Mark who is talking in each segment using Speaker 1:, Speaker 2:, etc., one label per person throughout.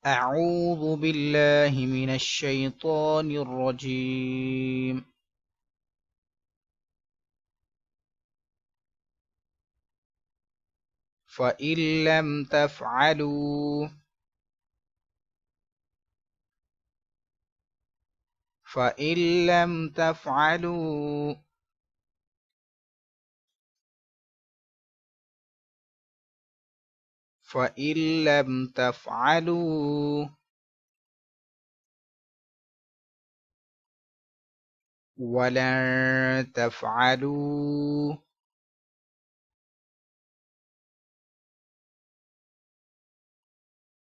Speaker 1: أعوذ بالله من الشيطان الرجيم. فإن لم تفعلوا فإن لم تفعلوا فإن لم تفعلوا ولن تفعلوا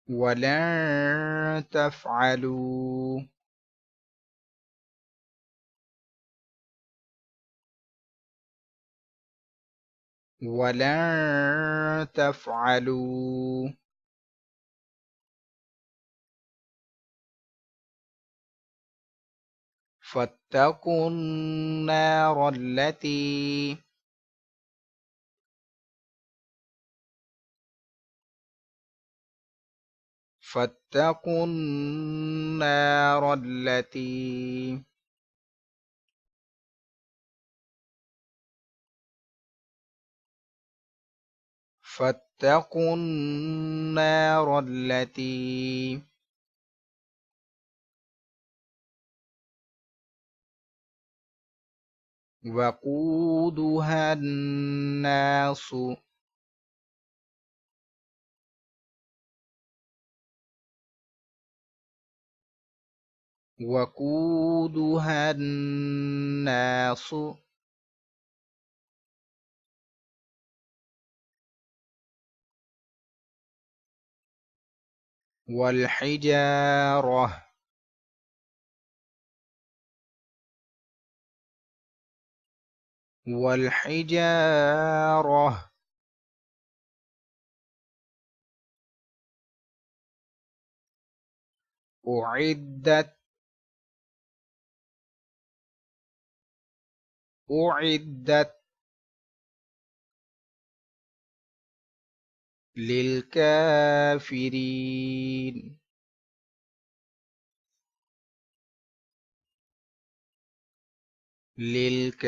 Speaker 1: ولن تفعلوا ولن تفعلوا فاتقوا النار التي فاتقوا النار التي فاتقوا النار التي وقودها الناس وقودها الناس والحجارة والحجارة أعدت للكافرين للكافرين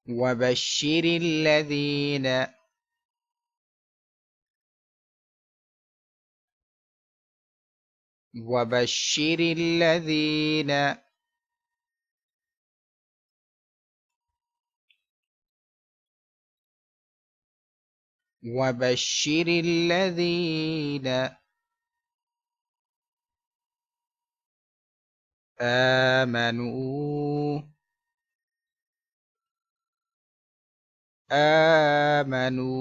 Speaker 1: وبشر الذين وبشر الذين وبشر الذين آمنوا آمنوا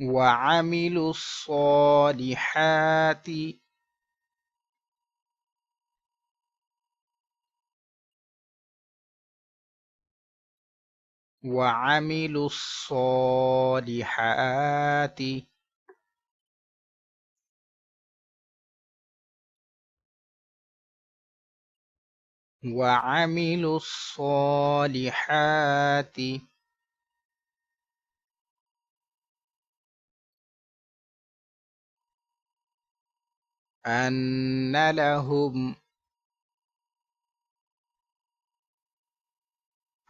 Speaker 1: وعملوا الصالحات وعملوا الصالحات وعملوا الصالحات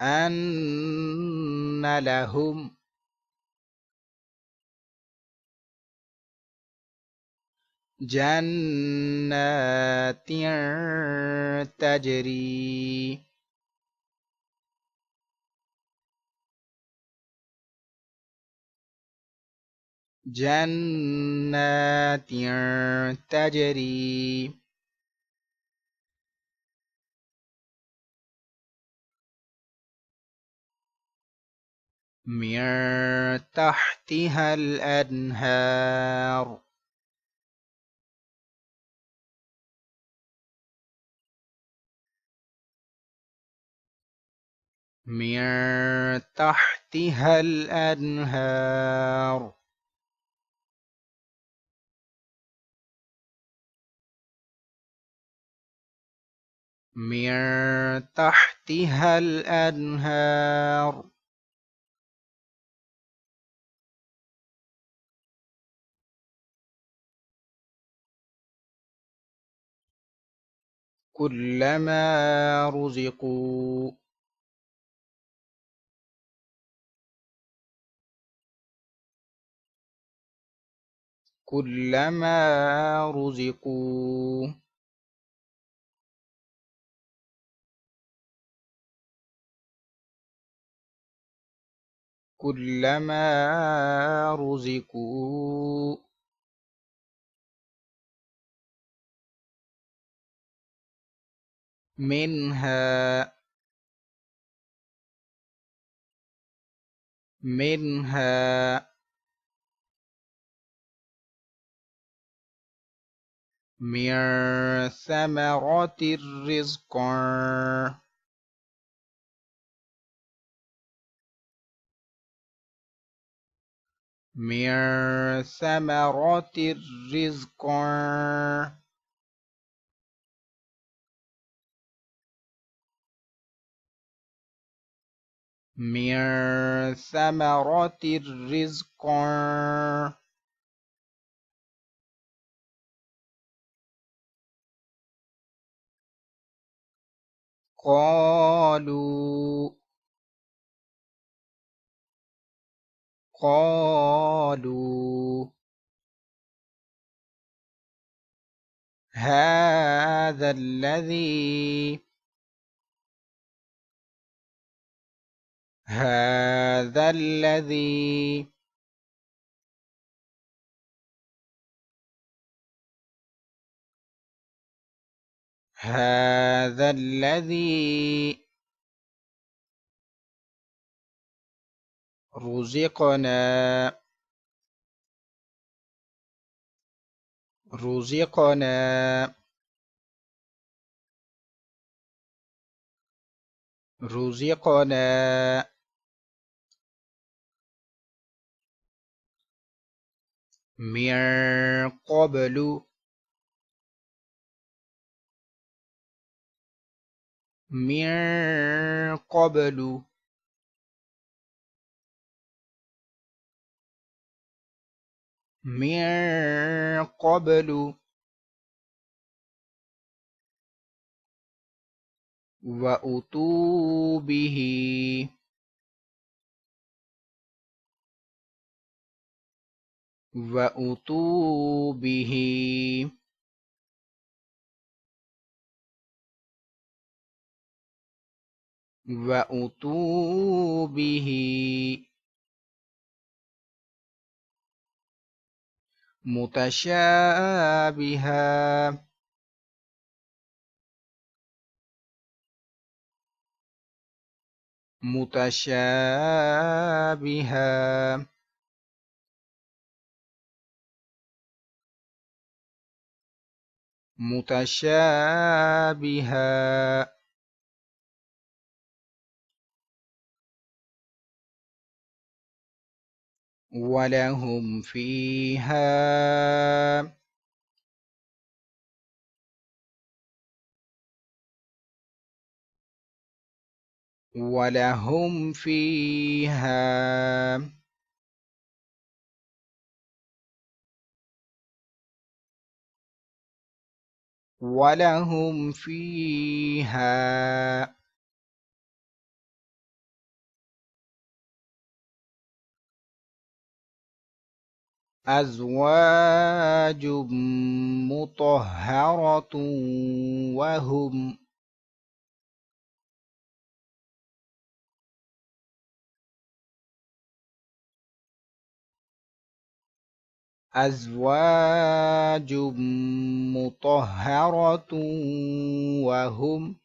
Speaker 1: أن لهم جنات تجري جنات تجري من تحتها الأنهار من تحتها الأنهار من تحتها الأنهار كلما رزقوا كلما رزقوا كلما رزقوا منها منها من ثمرات الرزق من ثمرات الرزق من ثمرات الرزق قالوا قالوا هذا الذي هذا الذي هذا الذي رزقنا رزقنا رزقنا من قبل من قبل من قبل وأتوا به وأتوا به وأتوا به متشابها متشابها متشابها ولهم فيها ولهم فيها ولهم فيها أزواج مطهرة وهم أزواج مطهرة وهم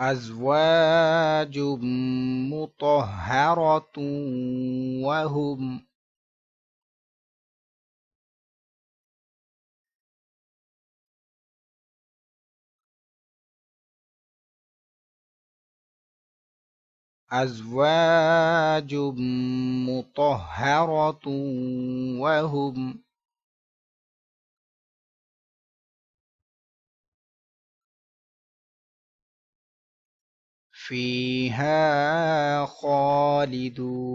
Speaker 1: أزواج مطهرة وهم أزواج مطهرة وهم فيها خالدون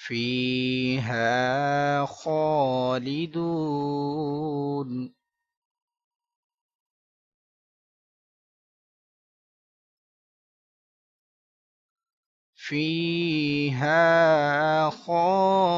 Speaker 1: فيها خالدون فيها خالدون